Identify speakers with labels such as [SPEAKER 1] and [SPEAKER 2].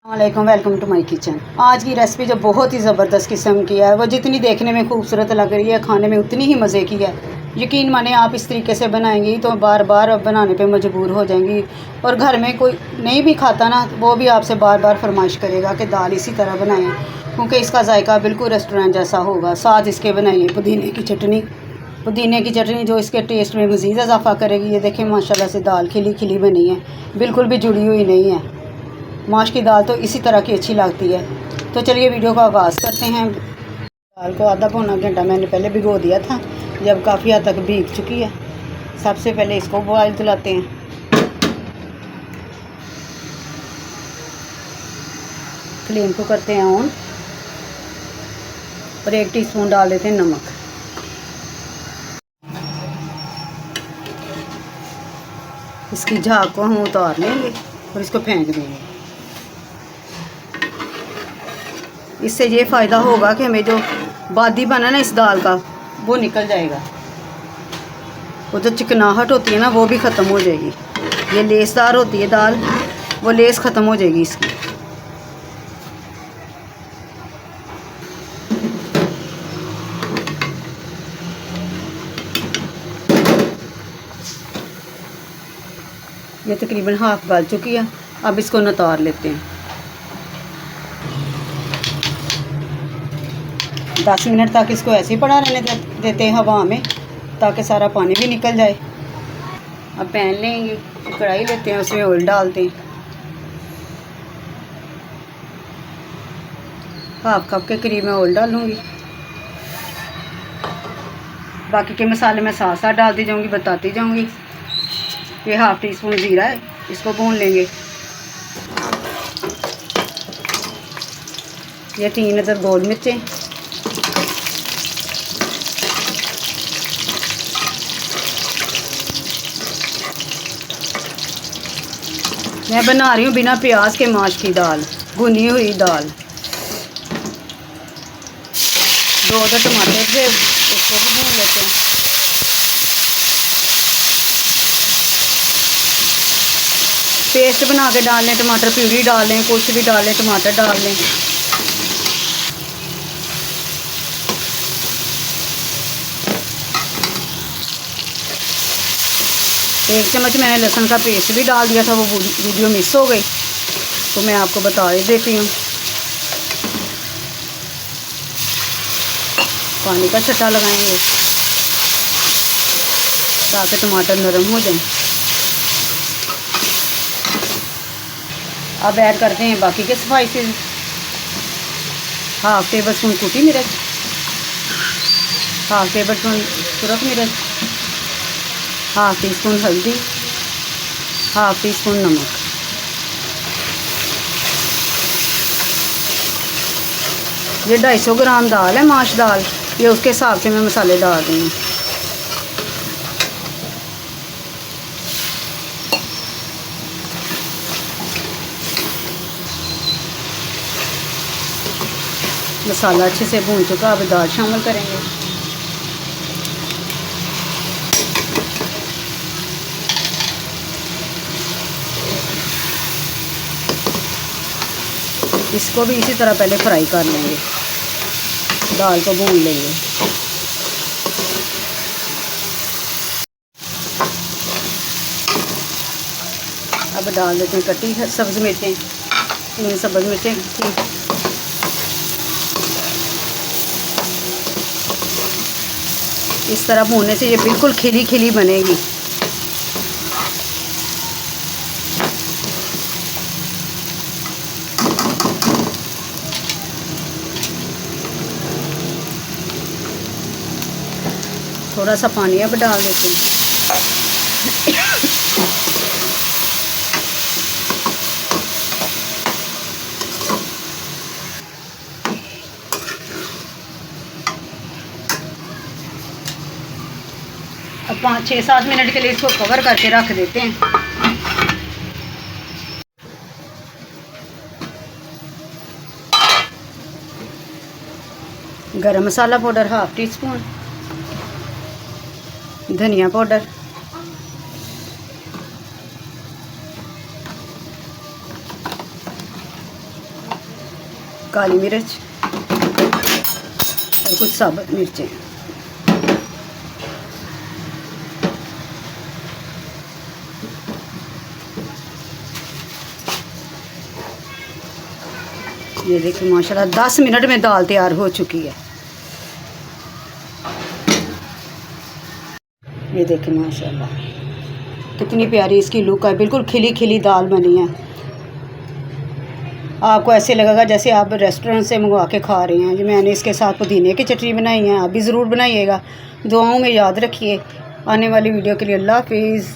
[SPEAKER 1] वालेकुम, welcome to my kitchen. आज की रेसिपी जो बहुत ही ज़बरदस्त किस्म की है, वो जितनी देखने में खूबसूरत लग रही है, खाने में उतनी ही मज़े की है। यकीन माने, आप इस तरीके से बनाएंगी तो बार बार बनाने पे मजबूर हो जाएंगी। और घर में कोई नहीं भी खाता ना, वो भी आपसे बार बार फरमाइश करेगा कि दाल इसी तरह बनाएं, क्योंकि इसका जायका बिल्कुल रेस्टोरेंट जैसा होगा। साथ इसके बनाइए पुदीने की चटनी। पुदीने की चटनी जो इसके टेस्ट में मज़ीद इजाफा करेगी। ये देखें, माशाल्लाह से दाल खिली खिली बनी है, बिल्कुल भी जुड़ी हुई नहीं है। माश की दाल तो इसी तरह की अच्छी लगती है। तो चलिए वीडियो का आगाज़ करते हैं। दाल को आधा पौना घंटा मैंने पहले भिगो दिया था, जब काफ़ी हद तक भीग चुकी है। सबसे पहले इसको बॉयल दिलाते हैं। फ्लेम को करते हैं ऑन और 1 टीस्पून डाल देते हैं नमक। इसकी झाग को हम उतार लेंगे और इसको फेंक देंगे। इससे ये फ़ायदा होगा कि हमें जो बादी बना ना इस दाल का, वो निकल जाएगा। वो जो चिकनाहट होती है ना, वो भी ख़त्म हो जाएगी। ये लेसदार होती है दाल, वो लेस ख़त्म हो जाएगी इसकी। ये तकरीबन हाफ गल चुकी है। अब इसको नितार लेते हैं। 10 मिनट तक इसको ऐसे ही पड़ा रहने देते हैं हवा में, ताकि सारा पानी भी निकल जाए। अब पैन लेंगे, कढ़ाई लेते हैं, उसमें ऑयल डालते हैं। हाफ कप के करीब मैं ऑयल डालूँगी। बाकी के मसाले मैं साथ साथ डालती जाऊँगी, बताती जाऊँगी। ये हाफ टीस्पून ज़ीरा है, इसको भून लेंगे। ये 3 अदर गोल मिर्चें, मैं बना रही हूँ बिना प्याज के माश की दाल, भुनी हुई दाल। 2 अदर टमाटर से उसको भी भून लेते हैं। पेस्ट बना के डाल लें, टमाटर प्यूरी डाल लें, कुछ भी डाल लें, टमाटर डाल लें। एक चम्मच मैंने लहसुन का पेस्ट भी डाल दिया था, वो वीडियो मिस हो गई, तो मैं आपको बता ही देती हूँ। पानी का छट्टा लगाएंगे ताकि टमाटर नरम हो जाए। अब ऐड करते हैं बाकी के स्पाइसेस। हाफ टेबल स्पून कुटी मिर्च, हाफ टेबल स्पून सुरख मिर्च, हाफ टी स्पून हल्दी, हाफ टी स्पून नमक। ये 250 ग्राम दाल है, माश दाल। ये उसके हिसाब से मैं मसाले डाल रही हूँ। मसाला अच्छे से भून चुका, अब दाल शामिल करेंगे। इसको भी इसी तरह पहले फ्राई कर लेंगे, दाल को भून लेंगे। अब डाल देते हैं कटी सब्ज़ मिर्चें, 3 सब्ज़ मिर्चें। इस तरह भूनने से ये बिल्कुल खिली खिली बनेगी। थोड़ा सा पानी अब डाल देते हैं। अब 5-6-7 मिनट के लिए इसको कवर करके रख देते हैं। गरम मसाला पाउडर हाफ टी स्पून, धनिया पाउडर, काली मिर्च और कुछ साबुत मिर्चें। ये देखिए माशाल्लाह 10 मिनट में दाल तैयार हो चुकी है। ये देखिए माशाल्लाह कितनी प्यारी इसकी लुक है, बिल्कुल खिली खिली दाल बनी है। आपको ऐसे लगेगा जैसे आप रेस्टोरेंट से मंगवा के खा रहे हैं। जो मैंने इसके साथ पुदीने की चटनी बनाई है, आप भी ज़रूर बनाइएगा। दुआओं में याद रखिए। आने वाली वीडियो के लिए अल्लाह हाफिज़।